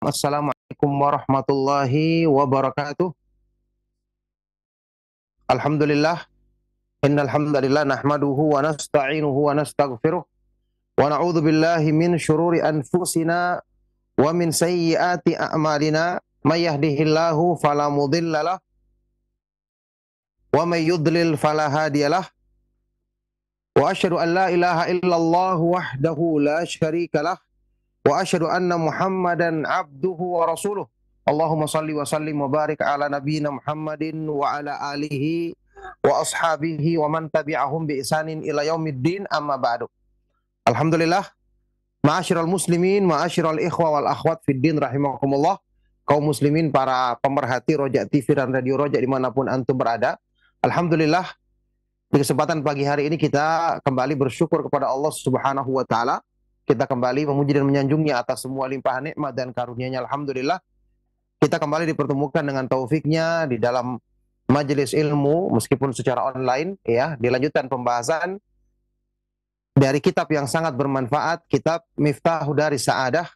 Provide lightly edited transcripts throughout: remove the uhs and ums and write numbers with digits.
Assalamualaikum warahmatullahi wabarakatuh. Alhamdulillah, innal hamdalillah nahmaduhu wa nasta'inuhu wa nastaghfiruh wa na'udzu billahi min syururi anfusina wa min sayyiati a'malina. May yahdihillahu fala mudhillalah wa may yudlil fala hadiyalah. Wa asyhadu an la ilaha illallah wahdahu la syarikalah wa asyhadu anna Muhammadan abduhu wa rasuluh. Allahumma salli wa sallim wa barik ala nabiyyina Muhammadin wa ala alihi wa ashabihi wa man tabi'ahum bi ihsanin ila yaumiddin, amma ba'du. Alhamdulillah, ma'asyiral muslimin, ma'asyiral ikhwa wal akhwat fid din rahimakumullah. Kaum muslimin, para pemerhati Roja TV dan Radio Roja dimanapun antum berada. Alhamdulillah, di kesempatan pagi hari ini kita kembali bersyukur kepada Allah Subhanahu wa taala. Kita kembali memuji dan menyanjungnya atas semua limpahan nikmat dan karunia-Nya. Alhamdulillah, kita kembali dipertemukan dengan taufiknya di dalam majelis ilmu, meskipun secara online, ya, dilanjutkan pembahasan dari kitab yang sangat bermanfaat, kitab Miftahu Daris Sa'adah,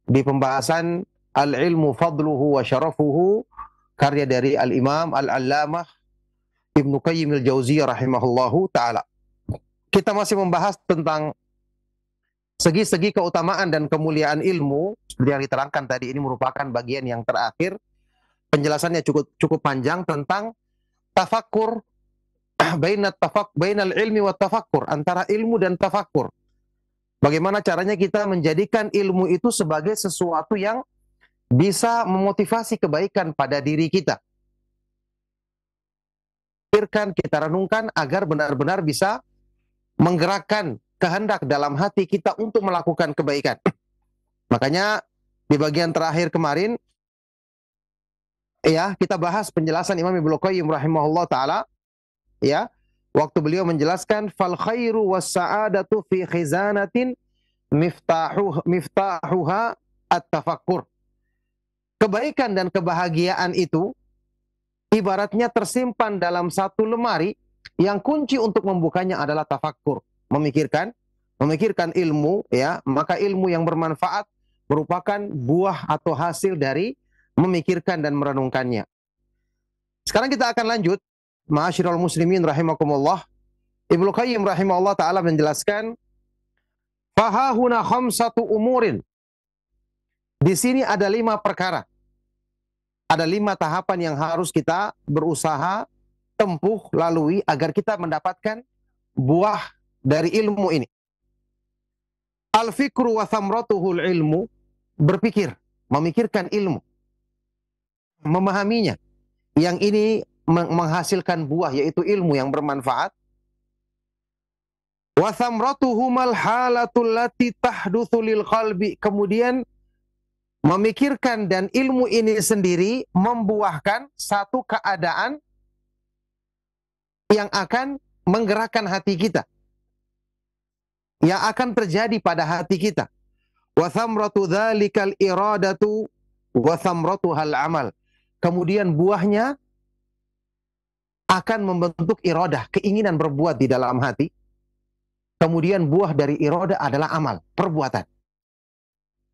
di pembahasan Al-Ilmu Fadluhu wa Syarafuhu, karya dari Al-Imam Al-Allamah Ibnu Qayyim Al-Jauziyah rahimahullahu ta'ala. Kita masih membahas tentang segi-segi keutamaan dan kemuliaan ilmu. Seperti yang diterangkan tadi, ini merupakan bagian yang terakhir. Penjelasannya cukup panjang tentang tafakkur, bainal ilmi wa tafakkur, antara ilmu dan tafakkur. Bagaimana caranya kita menjadikan ilmu itu sebagai sesuatu yang bisa memotivasi kebaikan pada diri kita. Kita renungkan agar benar-benar bisa menggerakkan kehendak dalam hati kita untuk melakukan kebaikan. Makanya di bagian terakhir kemarin, ya, kita bahas penjelasan Imam Ibnu Qayyim rahimahullah taala, ya, waktu beliau menjelaskan fal khairu was sa'adatu fi khizanatin miftahuha at-tafakkur. Kebaikan dan kebahagiaan itu ibaratnya tersimpan dalam satu lemari yang kunci untuk membukanya adalah tafakkur, memikirkan ilmu, ya. Maka ilmu yang bermanfaat merupakan buah atau hasil dari memikirkan dan merenungkannya. Sekarang kita akan lanjut, ma'asyiral muslimin rahimakumullah. Ibnu Qayyim rahimahullah taala menjelaskan fahahuna khamsatu umurin. Di sini ada 5 perkara. Ada 5 tahapan yang harus kita berusaha tempuh, lalui agar kita mendapatkan buah dari ilmu ini. Al-fikru wa thamratuhul ilmu, berpikir, memikirkan ilmu, memahaminya. Yang ini menghasilkan buah, yaitu ilmu yang bermanfaat. Wa thamratuhumal halatul lati tahdutsu lil qalbi, kemudian memikirkan dan ilmu ini sendiri membuahkan satu keadaan yang akan menggerakkan hati kita, yang akan terjadi pada hati kita. Wa thamratu dzalikal iradatu wa thamratuhal amal. Kemudian buahnya akan membentuk iradah, keinginan berbuat di dalam hati. Kemudian buah dari iradah adalah amal, perbuatan.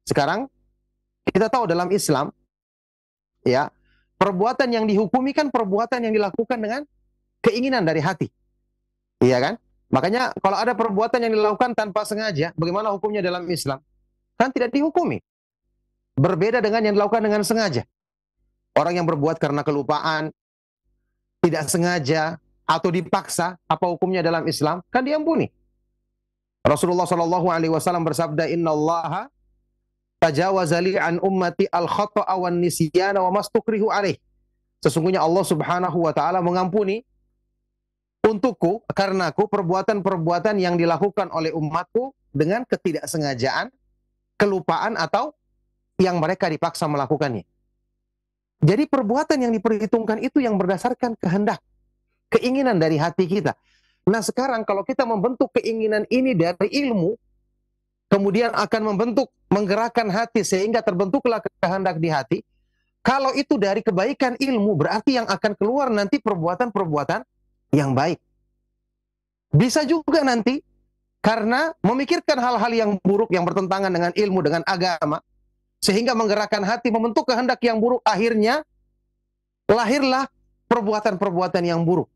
Sekarang kita tahu dalam Islam, ya, perbuatan yang dihukumi kan perbuatan yang dilakukan dengan keinginan dari hati. Iya kan? Makanya kalau ada perbuatan yang dilakukan tanpa sengaja, bagaimana hukumnya dalam Islam? Kan tidak dihukumi. Berbeda dengan yang dilakukan dengan sengaja. Orang yang berbuat karena kelupaan, tidak sengaja, atau dipaksa, apa hukumnya dalam Islam? Kan diampuni. Rasulullah SAW bersabda, Innallaha tajawazali an ummati al-khata'a wan nisyana wa mastukrihu alaih. Sesungguhnya Allah Subhanahu wa taala mengampuni untukku, karenaku, perbuatan-perbuatan yang dilakukan oleh umatku dengan ketidaksengajaan, kelupaan, atau yang mereka dipaksa melakukannya. Jadi perbuatan yang diperhitungkan itu yang berdasarkan kehendak, keinginan dari hati kita. Nah sekarang kalau kita membentuk keinginan ini dari ilmu, kemudian akan menggerakkan hati sehingga terbentuklah kehendak di hati. Kalau itu dari kebaikan ilmu, berarti yang akan keluar nanti perbuatan-perbuatan yang baik. Bisa juga nanti karena memikirkan hal-hal yang buruk yang bertentangan dengan ilmu, dengan agama, sehingga menggerakkan hati membentuk kehendak yang buruk, akhirnya lahirlah perbuatan-perbuatan yang buruk.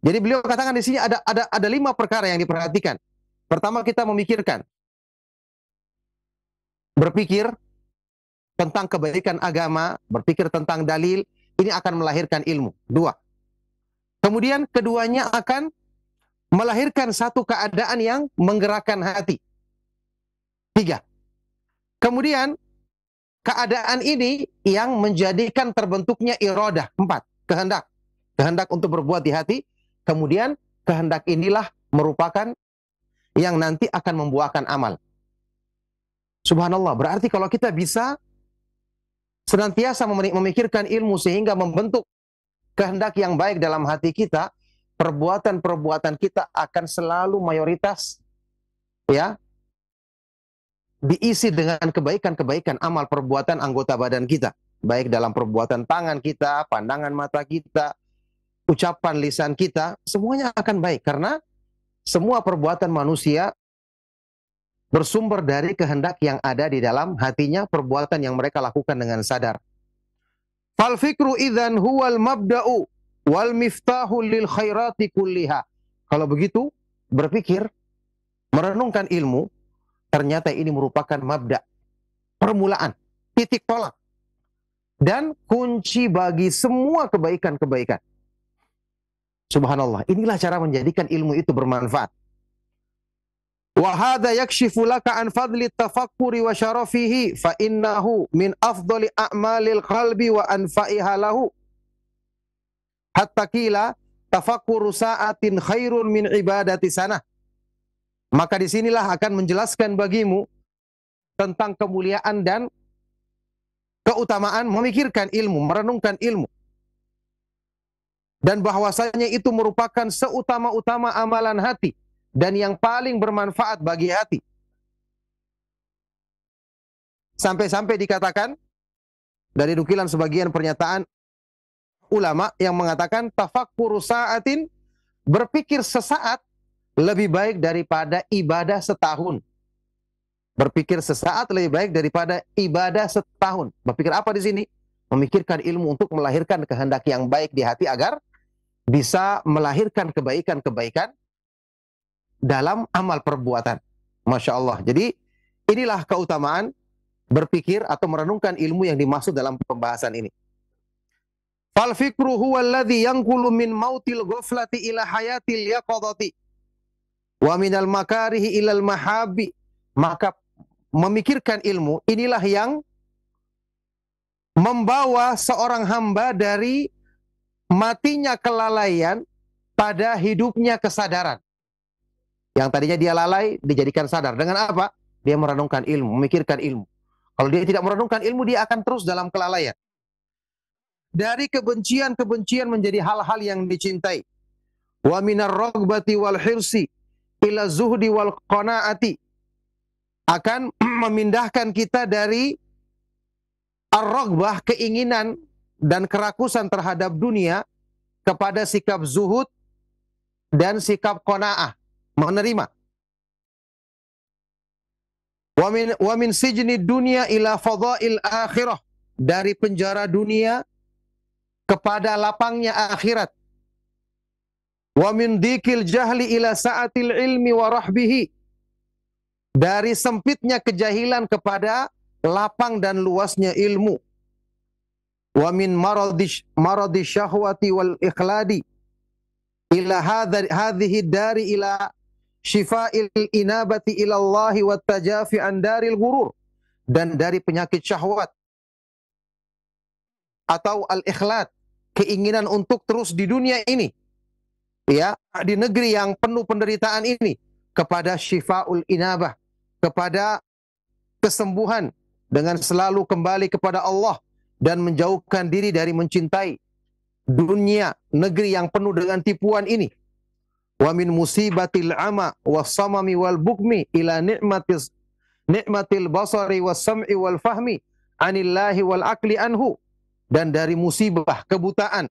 Jadi beliau katakan di sini ada 5 perkara yang diperhatikan. Pertama, kita memikirkan, berpikir tentang kebaikan agama, berpikir tentang dalil, ini akan melahirkan ilmu. 2. Kemudian keduanya akan melahirkan satu keadaan yang menggerakkan hati. 3. Kemudian keadaan ini yang menjadikan terbentuknya iradah. 4. Kehendak. Kehendak untuk berbuat di hati. Kemudian kehendak inilah merupakan yang nanti akan membuahkan amal. Subhanallah, berarti kalau kita bisa senantiasa memikirkan ilmu sehingga membentuk kehendak yang baik dalam hati kita, perbuatan-perbuatan kita akan selalu mayoritas ya diisi dengan kebaikan-kebaikan amal perbuatan anggota badan kita, baik dalam perbuatan tangan kita, pandangan mata kita, ucapan lisan kita, semuanya akan baik karena semua perbuatan manusia bersumber dari kehendak yang ada di dalam hatinya, perbuatan yang mereka lakukan dengan sadar. Fal fikru idzan huwal mabda'u wal miftahu lil khairati kulliha. Kalau begitu, berpikir, merenungkan ilmu, ternyata ini merupakan mabda, permulaan, titik tolak, dan kunci bagi semua kebaikan-kebaikan. Subhanallah, inilah cara menjadikan ilmu itu bermanfaat. Wa hadza yakshifu laka an fadli tafakkuri wa syarafihi fa innahu min afdali a'malil qalbi wa anfa'iha lahu. Hatta qila tafakkuru sa'atin khairun min ibadati sanah. Maka disinilah akan menjelaskan bagimu tentang kemuliaan dan keutamaan memikirkan ilmu, merenungkan ilmu. Dan bahwasanya itu merupakan seutama-utama amalan hati dan yang paling bermanfaat bagi hati. Sampai-sampai dikatakan dari nukilan sebagian pernyataan ulama yang mengatakan tafakkuru sa'atin, berpikir sesaat lebih baik daripada ibadah setahun. Berpikir sesaat lebih baik daripada ibadah setahun. Berpikir apa di sini? Memikirkan ilmu untuk melahirkan kehendak yang baik di hati agar bisa melahirkan kebaikan-kebaikan dalam amal perbuatan. Masya Allah. Jadi inilah keutamaan berpikir atau merenungkan ilmu yang dimaksud dalam pembahasan ini. Fal fikru huwa alladhi yanqulu min mautil ghaflati ila hayatil yaqadati wa minal makarihi ilal mahabi. Maka memikirkan ilmu inilah yang membawa seorang hamba dari matinya kelalaian pada hidupnya kesadaran. Yang tadinya dia lalai dijadikan sadar. Dengan apa? Dia merenungkan ilmu, memikirkan ilmu. Kalau dia tidak merenungkan ilmu, dia akan terus dalam kelalaian. Dari kebencian-kebencian menjadi hal-hal yang dicintai. Wa minar raghbati wal hirsi ila zuhdi wal qanaati. Akan memindahkan kita dari ar-raghbah, keinginan dan kerakusan terhadap dunia, kepada sikap zuhud dan sikap qanaah, menerima. Wa min sijni dunya ila fadail akhirah, dari penjara dunia kepada lapangnya akhirat. Wa min dikil jahli ila sa'atil ilmi wa rahbihi, dari sempitnya kejahilan kepada lapang dan luasnya ilmu. Wa min maradi syahwati wal ikhladi ila hadhihi dari ila syifa'il inabati ila Allah wa tajafi an daril ghurur, dan dari penyakit syahwat atau al-ikhlad, keinginan untuk terus di dunia ini, ya, di negeri yang penuh penderitaan ini, kepada syifa'ul inabah, kepada kesembuhan dengan selalu kembali kepada Allah dan menjauhkan diri dari mencintai dunia, negeri yang penuh dengan tipuan ini. Wa min musibatil ama was-samami wal bukmi ila ni'matil basari was-sam'i wal fahmi anillahi wal akli anhu, dan dari musibah kebutaan,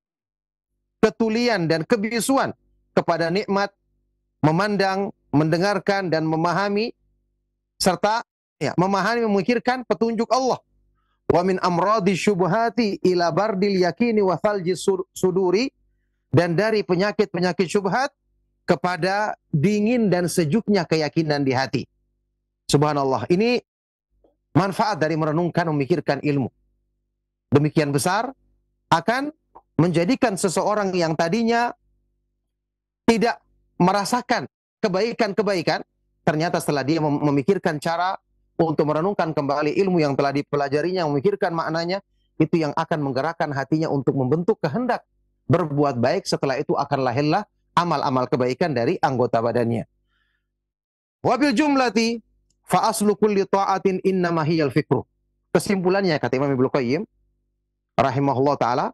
ketulian dan kebisuan kepada nikmat memandang, mendengarkan dan memahami, serta Ya, memahami, memikirkan petunjuk Allah. Wa min amradi syubhati ila bardil yakini wa thalji suduri, dan dari penyakit-penyakit syubhat kepada dingin dan sejuknya keyakinan di hati. Subhanallah, ini manfaat dari merenungkan, memikirkan ilmu. Demikian besar akan menjadikan seseorang yang tadinya tidak merasakan kebaikan-kebaikan, ternyata setelah dia memikirkan cara untuk merenungkan kembali ilmu yang telah dipelajarinya, memikirkan maknanya, itu yang akan menggerakkan hatinya untuk membentuk kehendak berbuat baik. Setelah itu akan lahirlah amal-amal kebaikan dari anggota badannya. Wabil jumlati fa aslu kulli ta'atin innama hiyal fikru. Kesimpulannya, kata Imam Ibnu Qayyim rahimahullah taala,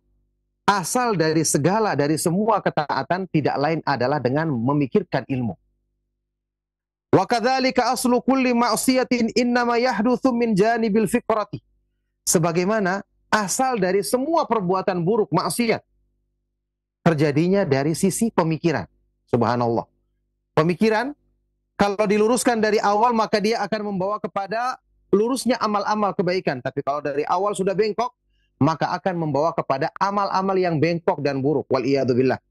asal dari segala, dari semua ketaatan tidak lain adalah dengan memikirkan ilmu. Wa kadzalika aslu kulli ma'siyatin innama yahdutsu min janibil fikrati. Sebagaimana asal dari semua perbuatan buruk, maksiat, terjadinya dari sisi pemikiran. Subhanallah. Pemikiran kalau diluruskan dari awal, maka dia akan membawa kepada lurusnya amal-amal kebaikan. Tapi kalau dari awal sudah bengkok, maka akan membawa kepada amal-amal yang bengkok dan buruk. Wal'iyadzubillah.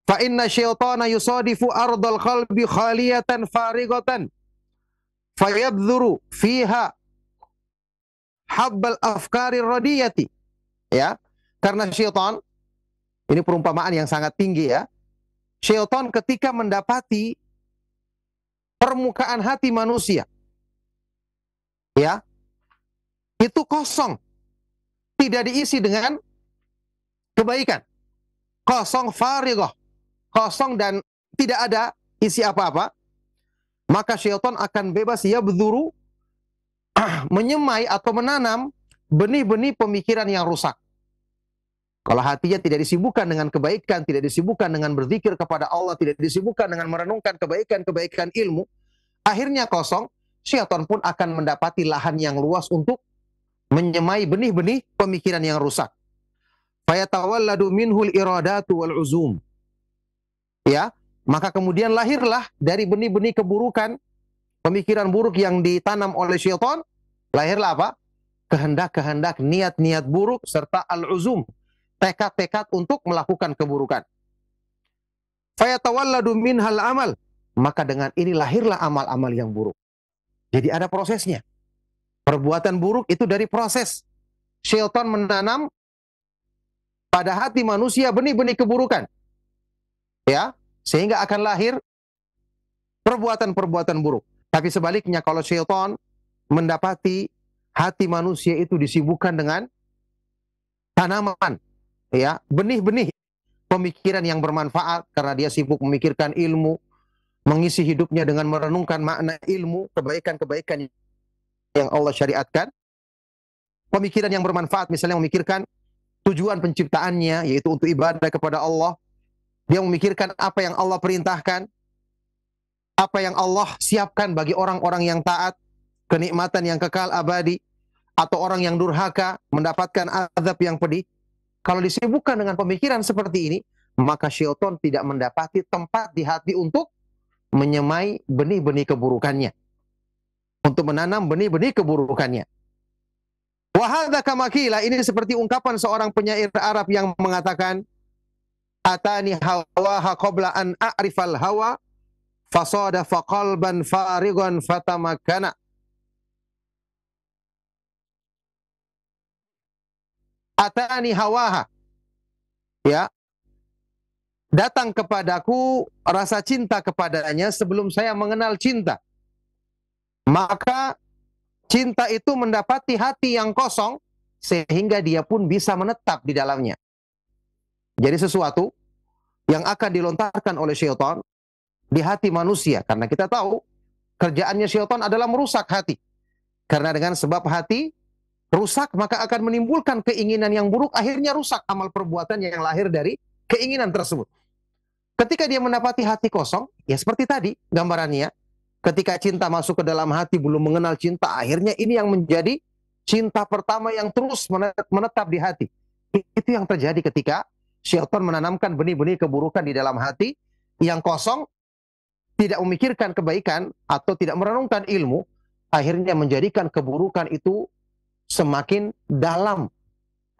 Fa inna syaitana yusadifu ardal qalbi khaliyatan farigatan fayabdhuru fiha habbal afkarir radiyati. Ya, karena syaitan, ini perumpamaan yang sangat tinggi ya. Syaitan ketika mendapati permukaan hati manusia, ya, itu kosong, tidak diisi dengan kebaikan, kosong, farighah, kosong dan tidak ada isi apa-apa, maka syaitan akan bebas yabdhuru, menyemai atau menanam benih-benih pemikiran yang rusak. Kalau hatinya tidak disibukkan dengan kebaikan, tidak disibukkan dengan berzikir kepada Allah, tidak disibukkan dengan merenungkan kebaikan-kebaikan ilmu, akhirnya kosong, syaitan pun akan mendapati lahan yang luas untuk menyemai benih-benih pemikiran yang rusak. Fayatawalladu minhul iradatu wal uzum. Ya, maka kemudian lahirlah dari benih-benih keburukan, pemikiran buruk yang ditanam oleh syaitan, lahirlah apa? Kehendak-kehendak, niat-niat buruk, serta al-uzum, tekad-tekad untuk melakukan keburukan. Fayatawalladu minhal amal. Maka dengan ini lahirlah amal-amal yang buruk. Jadi ada prosesnya. Perbuatan buruk itu dari proses. Syaitan menanam pada hati manusia benih-benih keburukan. Ya, sehingga akan lahir perbuatan-perbuatan buruk. Tapi sebaliknya, kalau syaitan mendapati hati manusia itu disibukkan dengan tanaman, ya, benih-benih pemikiran yang bermanfaat, karena dia sibuk memikirkan ilmu, mengisi hidupnya dengan merenungkan makna ilmu, kebaikan-kebaikan yang Allah syariatkan, pemikiran yang bermanfaat, misalnya memikirkan tujuan penciptaannya, yaitu untuk ibadah kepada Allah. Dia memikirkan apa yang Allah perintahkan, apa yang Allah siapkan bagi orang-orang yang taat, kenikmatan yang kekal abadi, atau orang yang durhaka mendapatkan azab yang pedih. Kalau disibukkan dengan pemikiran seperti ini, maka syaitan tidak mendapati tempat di hati untuk menyemai benih-benih keburukannya, untuk menanam benih-benih keburukannya. Wahada kamakila, ini seperti ungkapan seorang penyair Arab yang mengatakan, atani hawaha qabla an a'rifal hawa fasada faqalban farigan fatamakana. Atani hawaha, ya, datang kepadaku rasa cinta kepadanya sebelum saya mengenal cinta. Maka cinta itu mendapati hati yang kosong, sehingga dia pun bisa menetap di dalamnya. Jadi sesuatu yang akan dilontarkan oleh syaitan di hati manusia, karena kita tahu kerjaannya syaitan adalah merusak hati. Karena dengan sebab hati rusak, maka akan menimbulkan keinginan yang buruk, akhirnya rusak amal perbuatan yang lahir dari keinginan tersebut. Ketika dia mendapati hati kosong, ya seperti tadi gambarannya, ketika cinta masuk ke dalam hati, belum mengenal cinta, akhirnya ini yang menjadi cinta pertama yang terus menetap di hati. Itu yang terjadi ketika syaitan menanamkan benih-benih keburukan di dalam hati yang kosong, tidak memikirkan kebaikan atau tidak merenungkan ilmu, akhirnya menjadikan keburukan itu semakin dalam,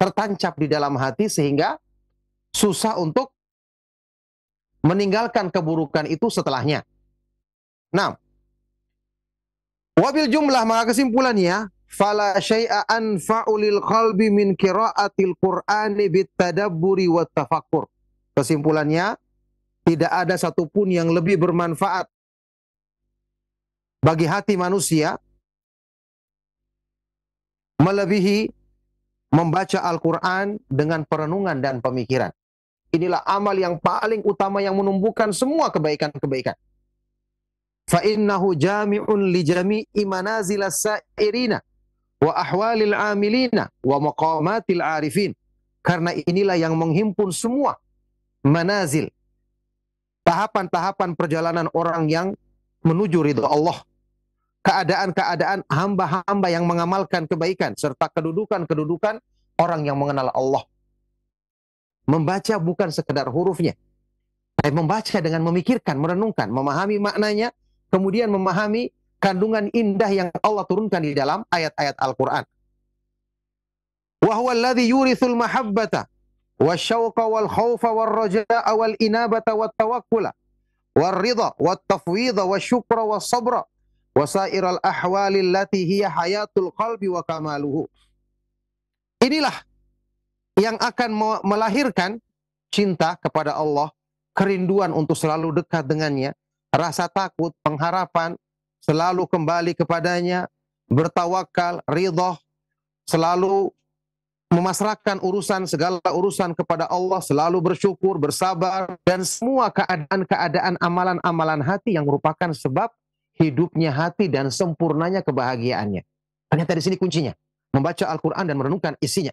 tertancap di dalam hati sehingga susah untuk meninggalkan keburukan itu setelahnya. Nah, wabil jumlah, maka kesimpulannya, fala syai'a anfa'u lil qalbi min qira'atil Qur'ani bitadabburi wat tafakkur. Kesimpulannya, tidak ada satupun yang lebih bermanfaat bagi hati manusia melebihi membaca Al-Quran dengan perenungan dan pemikiran. Inilah amal yang paling utama yang menumbuhkan semua kebaikan-kebaikan. Fa innahu jami'un li jami'i manazilas sa'irina wa ahwalil amilina wa maqamatil arifin. Karena inilah yang menghimpun semua manazil, tahapan-tahapan perjalanan orang yang menuju ridha Allah, keadaan-keadaan hamba-hamba yang mengamalkan kebaikan, serta kedudukan-kedudukan orang yang mengenal Allah. Membaca bukan sekedar hurufnya, tapi membaca dengan memikirkan, merenungkan, memahami maknanya, kemudian memahami kandungan indah yang Allah turunkan di dalam ayat-ayat Al-Quran. Wa huwa alladhi yurithul mahabbata wasyauqa wal khawfa wal raja'a wal inabata wat tawakkula wal ridha wat tafwidha wasyukra was sabra wasairal ahwalil lati hiya hayatul qalbi wa kamaluhu. Inilah yang akan melahirkan cinta kepada Allah, kerinduan untuk selalu dekat dengannya, rasa takut, pengharapan, selalu kembali kepadanya, bertawakal, ridha, selalu memasrahkan segala urusan kepada Allah, selalu bersyukur, bersabar, dan semua keadaan-keadaan amalan-amalan hati yang merupakan sebab hidupnya hati dan sempurnanya kebahagiaannya. Ternyata di sini kuncinya, membaca Al-Quran dan merenungkan isinya,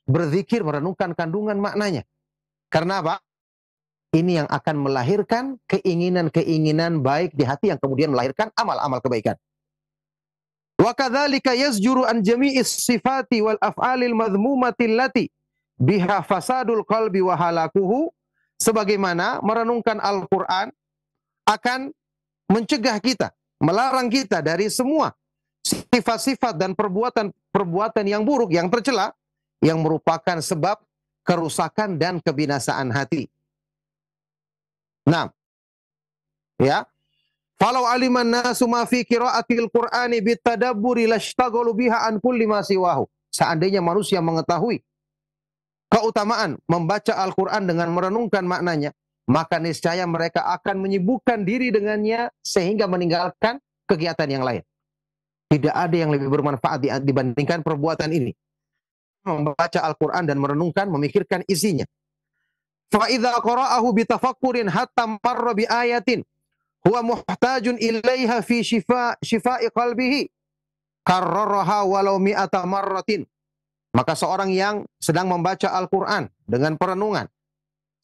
berzikir, merenungkan kandungan maknanya. Karena apa? Ini yang akan melahirkan keinginan-keinginan baik di hati yang kemudian melahirkan amal-amal kebaikan. Wa kadzalika yazjuru an jami'is sifati wal af'alil madhmumati allati biha fasadul qalbi wa halakuhu. Sebagaimana merenungkan Al-Quran akan mencegah kita, melarang kita dari semua sifat-sifat dan perbuatan yang buruk, yang tercela, yang merupakan sebab kerusakan dan kebinasaan hati. Nah, ya, falau aliman nasu ma fi qiraatil Qur'ani bitadabburi lashtaghalu biha an kulli ma siwahu. Seandainya manusia mengetahui keutamaan membaca Al-Quran dengan merenungkan maknanya, maka niscaya mereka akan menyibukkan diri dengannya sehingga meninggalkan kegiatan yang lain. Tidak ada yang lebih bermanfaat dibandingkan perbuatan ini. Membaca Al-Quran dan merenungkan, memikirkan isinya. Fa idza qara'ahu bitafakkurin hatta marra bi ayatin huwa muhtajun ilaiha fi shifa'i qalbihi karraraha walau mi'ata marratin. Maka seorang yang sedang membaca Al-Quran dengan perenungan,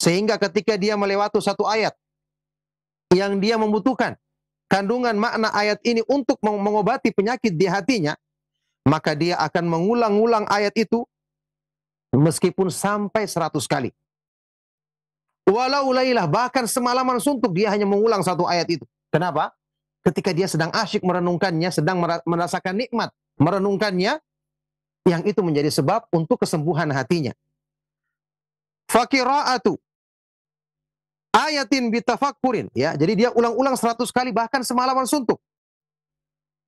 sehingga ketika dia melewati satu ayat yang dia membutuhkan kandungan makna ayat ini untuk mengobati penyakit di hatinya, maka dia akan mengulang-ulang ayat itu meskipun sampai 100 kali. Walau lailah, bahkan semalaman suntuk dia hanya mengulang satu ayat itu. Kenapa? Ketika dia sedang asyik merenungkannya, sedang merasakan nikmat merenungkannya, yang itu menjadi sebab untuk kesembuhan hatinya. Fakira'atu ayatin bitafakkurin, ya. Jadi dia ulang-ulang 100 kali bahkan semalaman suntuk.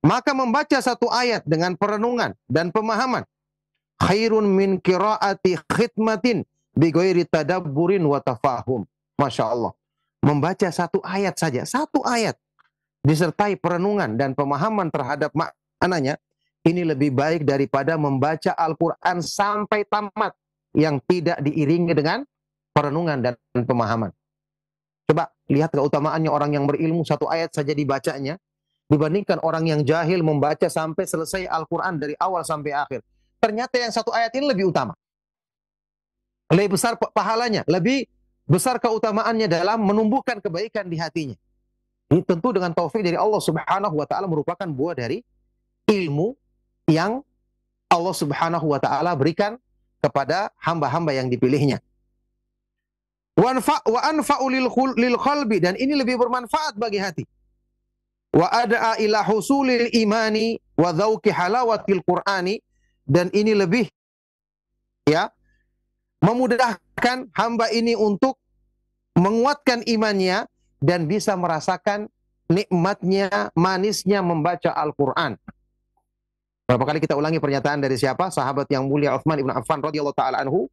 Maka membaca satu ayat dengan perenungan dan pemahaman khairun min qiraati khitmatin bi ghairi tadabburin wa tafahum. Masya Allah. Membaca satu ayat saja, satu ayat disertai perenungan dan pemahaman terhadap maknanya, ini lebih baik daripada membaca Al-Quran sampai tamat yang tidak diiringi dengan perenungan dan pemahaman. Coba lihat keutamaannya orang yang berilmu, satu ayat saja dibacanya, dibandingkan orang yang jahil membaca sampai selesai Al-Quran dari awal sampai akhir. Ternyata yang satu ayat ini lebih utama. Lebih besar pahalanya, lebih besar keutamaannya dalam menumbuhkan kebaikan di hatinya. Ini tentu dengan taufik dari Allah Subhanahu wa taala, merupakan buah dari ilmu yang Allah Subhanahu wa taala berikan kepada hamba-hamba yang dipilihnya. Wa anfa'u lil qalbi, dan ini lebih bermanfaat bagi hati. wa ad'a ila husulil imani wa dzauqi halawatil Qur'ani, dan ini lebih ya memudahkan hamba ini untuk menguatkan imannya dan bisa merasakan nikmatnya, manisnya membaca Al-Qur'an. Berapa kali kita ulangi pernyataan dari siapa? Sahabat yang mulia Utsman ibn Affan radhiyallahu taala anhu,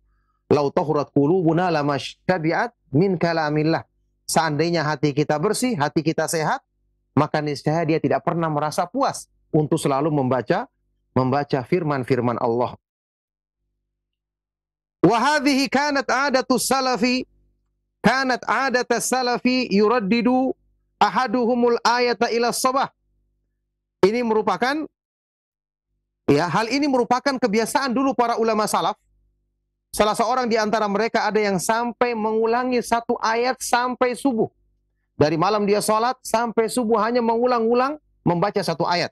"Lau tahurat qulubuna lama syabi'at min kalamillah." Seandainya hati kita bersih, hati kita sehat, maka niscaya dia tidak pernah merasa puas untuk selalu membaca firman-firman Allah. Wa hadhihi kanat 'adatus salafi yuraddidu ahaduhumul ayata ila sabah. Ini merupakan hal ini merupakan kebiasaan dulu para ulama salaf. Salah seorang di antara mereka ada yang sampai mengulangi satu ayat sampai subuh. Dari malam dia sholat sampai subuh hanya mengulang-ulang membaca satu ayat.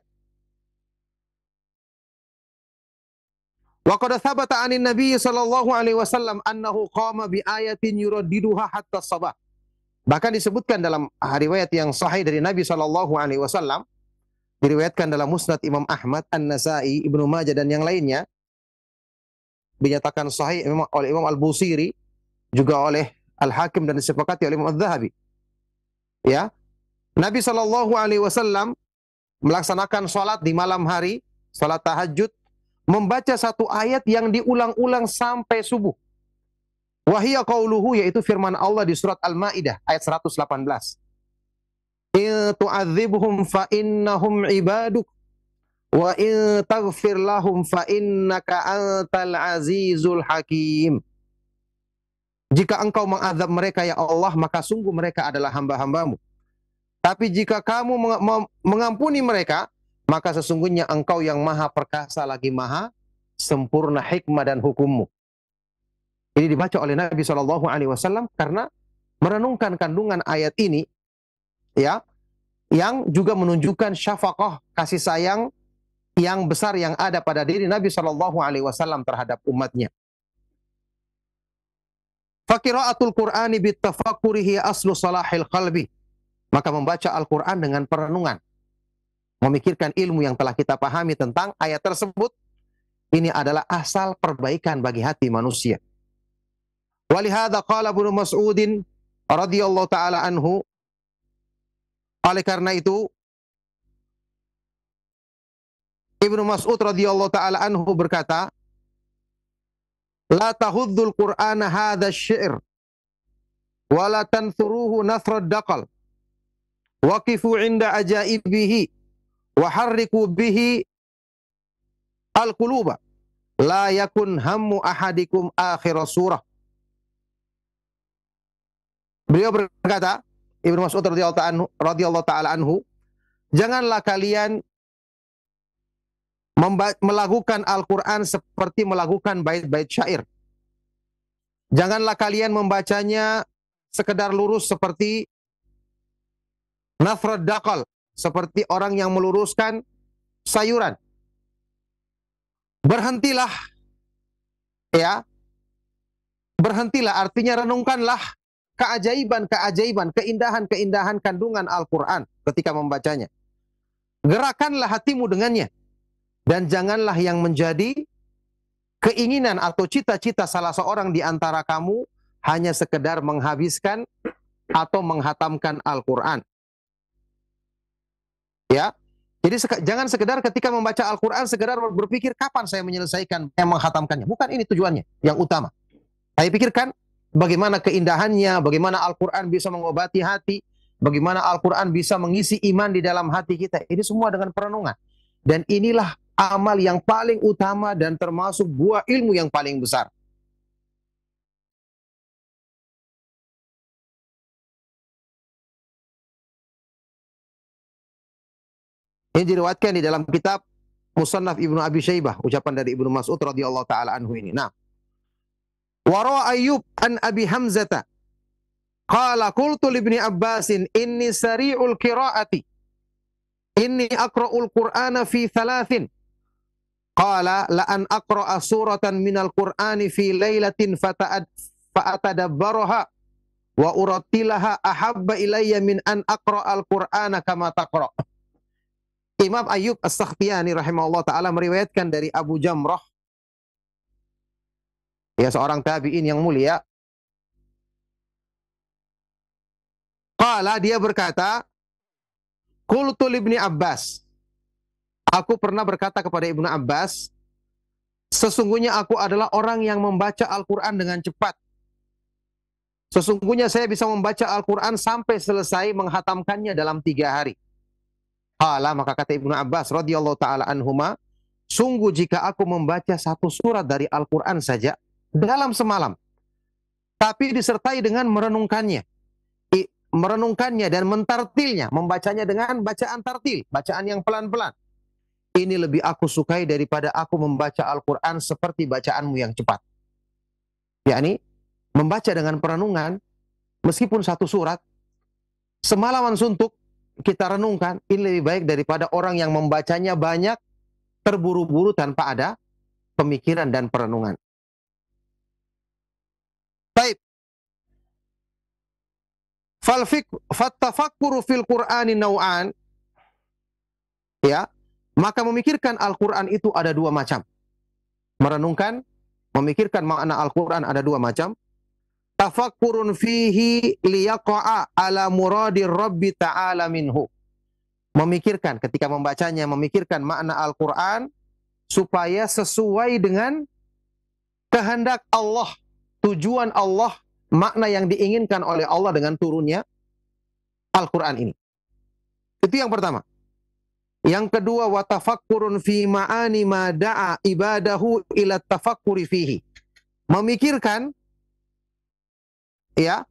Wa qad thabata 'anin Nabi sallallahu alaihi wasallam annahu qama bi ayatin yuraddiduha hatta sabah. Bahkan disebutkan dalam riwayat yang sahih dari Nabi sallallahu alaihi wasallam, diriwayatkan dalam Musnad Imam Ahmad, An-Nasa'i, Ibnu Majah dan yang lainnya, dinyatakan sahih oleh Imam Al-Busiri, juga oleh Al-Hakim dan disepakati oleh Imam Adz-Dzahabi. Ya, Nabi Shallallahu Alaihi Wasallam melaksanakan sholat di malam hari, sholat tahajud, membaca satu ayat yang diulang-ulang sampai subuh. Wahiyya qauluhu, yaitu firman Allah di surat Al-Maidah ayat 118. In tu'adzibhum fa innahum ibaduk wa in taghfir lahum fa innaka antal azizul hakim. Jika engkau mengazab mereka ya Allah, maka sungguh mereka adalah hamba-hambamu. Tapi jika kamu mengampuni mereka, maka sesungguhnya engkau yang maha perkasa lagi maha sempurna hikmah dan hukummu. Ini dibaca oleh Nabi SAW karena merenungkan kandungan ayat ini, ya, yang juga menunjukkan syafaqah, kasih sayang yang besar yang ada pada diri Nabi SAW terhadap umatnya. Faqira'atul Qur'ani bittafakkurihi aslu salahil qalbi. Maka membaca Al-Quran dengan perenungan, memikirkan ilmu yang telah kita pahami tentang ayat tersebut, ini adalah asal perbaikan bagi hati manusia. Walihada qala Ibnu Mas'udin radhiyallahu ta'ala anhu, oleh karena itu Ibnu Mas'ud radhiyallahu ta'ala anhu berkata, la tahudzul Qur'ana hadha syi'r wa la tansuruhu nasrad daqal waqifu inda ajaibihi wa harriku bihi al-quluba la yakun hammu ahadikum akhir surah. Beliau berkata, Ibnu Mas'ud radhiyallahu ta'ala anhu, janganlah kalian melakukan Al-Quran seperti melakukan bait-bait syair. Janganlah kalian membacanya sekedar lurus seperti nafrad daqal, seperti orang yang meluruskan sayuran. Berhentilah, ya, berhentilah artinya renungkanlah keajaiban-keajaiban, keindahan-keindahan kandungan Al-Quran ketika membacanya. Gerakanlah hatimu dengannya. Dan janganlah yang menjadi keinginan atau cita-cita salah seorang di antara kamu hanya sekedar menghabiskan atau menghatamkan Al-Quran. Ya, jadi jangan sekedar ketika membaca Al-Quran sekedar berpikir kapan saya menyelesaikan yang menghatamkannya. Bukan ini tujuannya yang utama. Saya pikirkan bagaimana keindahannya, bagaimana Al-Quran bisa mengobati hati, bagaimana Al-Quran bisa mengisi iman di dalam hati kita. Ini semua dengan perenungan. Dan inilah amal yang paling utama dan termasuk buah ilmu yang paling besar. Ini diriwayatkan di dalam kitab Musannaf Ibnu Abi Syaibah, ucapan dari Ibnu Mas'ud radhiyallahu taala anhu ini. Nah, wa rawa Ayyub an Abi Hamzata qala qultu li Ibni Abbasin inni sari'ul qira'ati inni aqra'ul Qur'ana fi thalathin. Qala la an aqra'a suratan minal Qur'ani fi lailatin fa'atadabbaraha wa urattilaha ahabba ilayya min an aqra'al Qur'ana kama taqra'. Imam Ayyub As-Sakhtiyani rahimahullah ta'ala meriwayatkan dari Abu Jamrah, ya seorang tabi'in yang mulia. Qala, dia berkata, qultu li Ibni Abbas, aku pernah berkata kepada Ibnu Abbas, sesungguhnya aku adalah orang yang membaca Al-Quran dengan cepat. Sesungguhnya saya bisa membaca Al-Quran sampai selesai menghatamkannya dalam 3 hari. Qala, maka kata Ibnu Abbas radhiyallahu ta'ala anhuma, sungguh jika aku membaca 1 surat dari Al-Quran saja dalam semalam, tapi disertai dengan merenungkannya, dan mentartilnya, membacanya dengan bacaan tartil, bacaan yang pelan-pelan, ini lebih aku sukai daripada aku membaca Al-Quran seperti bacaanmu yang cepat. Yakni, membaca dengan perenungan, meskipun 1 surat, semalaman suntuk, kita renungkan, ini lebih baik daripada orang yang membacanya banyak, terburu-buru tanpa ada pemikiran dan perenungan. Baik. Fattafakkuru fil Qur'ani naw'an. Ya, maka memikirkan Al-Quran itu ada 2 macam. Merenungkan, memikirkan makna Al-Quran ada 2 macam. Tafakkurun fihi liyaqa'a ala muradir Rabbi ta'ala minhu. Memikirkan, ketika membacanya, memikirkan makna Al-Quran supaya sesuai dengan kehendak Allah, tujuan Allah, makna yang diinginkan oleh Allah dengan turunnya Al-Quran ini. Itu yang pertama. Yang kedua, wa tafakkurun fi ma'ani ma da'a ibadahu ila tafakkuri fihi. Memikirkan, ya,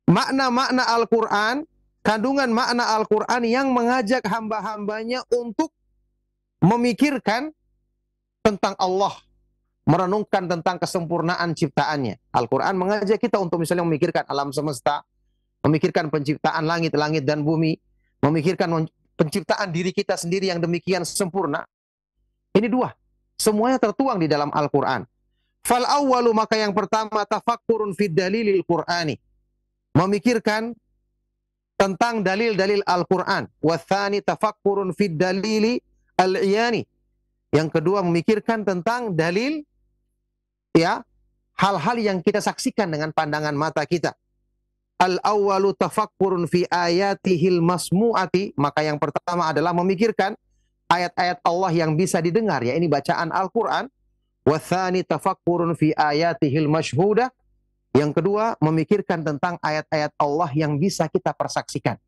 makna-makna Al-Quran, kandungan makna Al-Quran yang mengajak hamba-hambanya untuk memikirkan tentang Allah, merenungkan tentang kesempurnaan ciptaannya. Al-Quran mengajak kita untuk misalnya memikirkan alam semesta, memikirkan penciptaan langit-langit dan bumi, memikirkan penciptaan diri kita sendiri yang demikian sempurna. Ini 2. Semuanya tertuang di dalam Al-Quran. Fal awwalu, maka yang pertama, tafakkurun fid dalilil Qur'ani. Memikirkan tentang dalil-dalil Al-Quran. Wathani tafakkurun fid dalili al-iyani. Yang kedua, memikirkan tentang dalil, ya, hal-hal yang kita saksikan dengan pandangan mata kita. Al-awwalu tafakkurun fi ayatihil masmu'ati. Maka yang pertama adalah memikirkan ayat-ayat Allah yang bisa didengar, ya, ini bacaan Al-Quran. Wathani tafakkurun fi ayatihil mashhudah. Yang kedua, memikirkan tentang ayat-ayat Allah yang bisa kita persaksikan,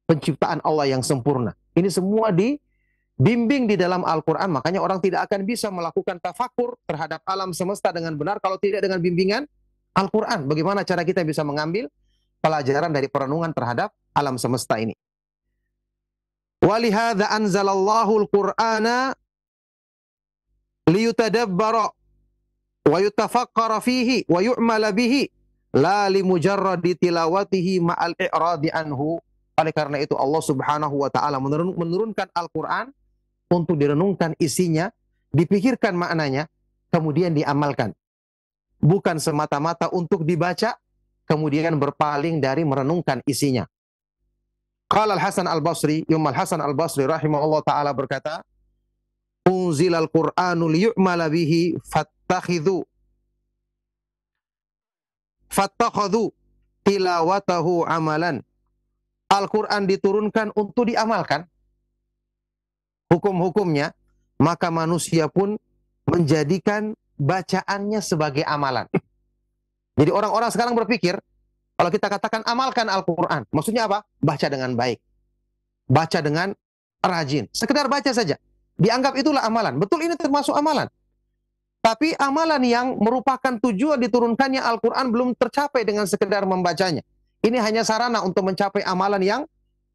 penciptaan Allah yang sempurna. Ini semua dibimbing di dalam Al-Quran. Makanya orang tidak akan bisa melakukan tafakkur terhadap alam semesta dengan benar kalau tidak dengan bimbingan Al-Quran. Bagaimana cara kita bisa mengambil pelajaran dari perenungan terhadap alam semesta ini? Walihadza anzalallahu al-Qur'ana liyutadabbara wa yutafakkara fihi wa yu'mala bihi la limujarradi tilawatihi ma'al i'radi anhu. Oleh karena itu Allah Subhanahu wa taala menurunkan Al-Qur'an untuk direnungkan isinya, dipikirkan maknanya, kemudian diamalkan. Bukan semata-mata untuk dibaca kemudian berpaling dari merenungkan isinya. Qala Al-Hasan Al-Basri, Imam Al-Hasan Al-Basri rahimahullah taala berkata, unzilal Qur'anu liyu'mala bihi fattakhadhu tilawatahu amalan. Al-Quran diturunkan untuk diamalkan hukum-hukumnya, maka manusia pun menjadikan bacaannya sebagai amalan. Jadi orang-orang sekarang berpikir, kalau kita katakan amalkan Al-Quran, maksudnya apa? Baca dengan baik, baca dengan rajin, sekedar baca saja, dianggap itulah amalan. Betul, ini termasuk amalan. Tapi amalan yang merupakan tujuan diturunkannya Al-Quran belum tercapai dengan sekedar membacanya. Ini hanya sarana untuk mencapai amalan yang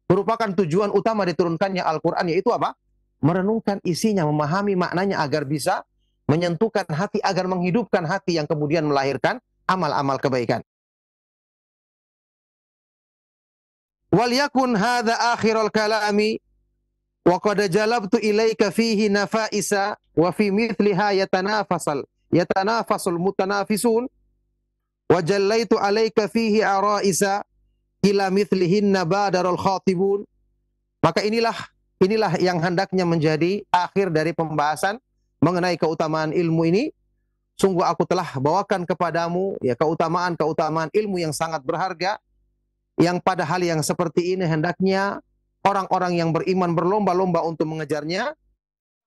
merupakan tujuan utama diturunkannya Al-Quran, yaitu apa? Merenungkan isinya, memahami maknanya agar bisa menyentuhkan hati, agar menghidupkan hati yang kemudian melahirkan amal-amal kebaikan. Wal yakun hadza akhirul kalami wa qad jalabtu ilaika fihi nafaisa wa fi mithliha yatanafasul mutanafisun wa jallaitu alaika fihi araisa ila mithlihinna badarul khatibun. Maka inilah inilah yang hendaknya menjadi akhir dari pembahasan mengenai keutamaan ilmu ini. Sungguh aku telah bawakan kepadamu ya keutamaan-keutamaan ilmu yang sangat berharga, yang pada hal yang seperti ini hendaknya orang-orang yang beriman berlomba-lomba untuk mengejarnya.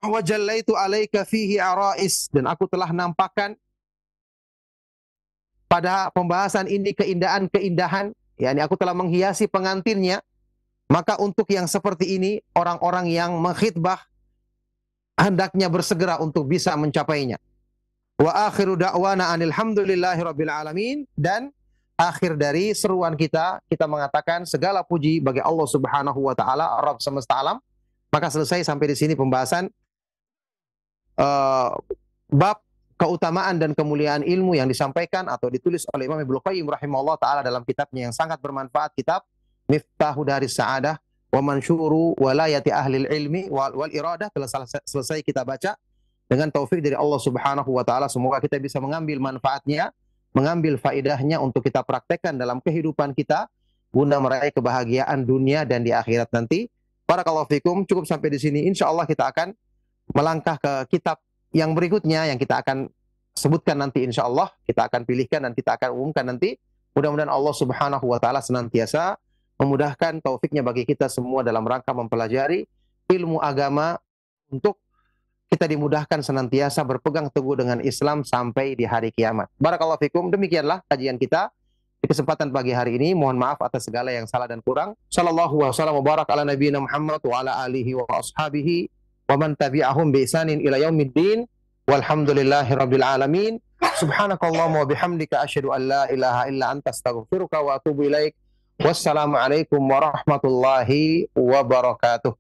Wa jallaitu alaika fihi arais, dan aku telah nampakkan pada pembahasan ini keindahan-keindahan, yakni aku telah menghiasi pengantinnya. Maka untuk yang seperti ini, orang-orang yang mengkhitbah hendaknya bersegera untuk bisa mencapainya. Wa akhiru da'wana anil hamdulillahi rabbil alamin, dan akhir dari seruan kita mengatakan segala puji bagi Allah Subhanahu wa taala, Rabb semesta alam. Maka selesai sampai di sini pembahasan bab keutamaan dan kemuliaan ilmu yang disampaikan atau ditulis oleh Imam Ibnu Qayyim rahimahullah taala dalam kitabnya yang sangat bermanfaat, kitab Miftahu Daris Sa'adah wa Mansyuru Walayati Ahlil Ilmi wal Iradah, telah selesai kita baca. Dengan taufik dari Allah Subhanahu wa taala, semoga kita bisa mengambil manfaatnya, mengambil faedahnya untuk kita praktekkan dalam kehidupan kita guna meraih kebahagiaan dunia dan di akhirat nanti. Barakallahu fikum. Cukup sampai di sini. Insyaallah kita akan melangkah ke kitab yang berikutnya yang kita akan sebutkan nanti, insyaallah kita akan pilihkan dan kita akan umumkan nanti. Mudah-mudahan Allah Subhanahu wa taala senantiasa memudahkan taufiknya bagi kita semua dalam rangka mempelajari ilmu agama, untuk kita dimudahkan senantiasa berpegang teguh dengan Islam sampai di hari kiamat. Barakallahu fikum. Demikianlah kajian kita di kesempatan pagi hari ini. Mohon maaf atas segala yang salah dan kurang. Sallallahu wasallam wa barak ala nabiyina Muhammad wa ala alihi wa ashabihi wa man tabi'ahum bi ihsanin ila yaumiddin. Walhamdulillahi rabbil alamin. Subhanakallahumma wa bihamdika asyhadu an la ilaha illa anta astaghfiruka wa atubu ilaik. Wassalamualaikum warahmatullahi wabarakatuh.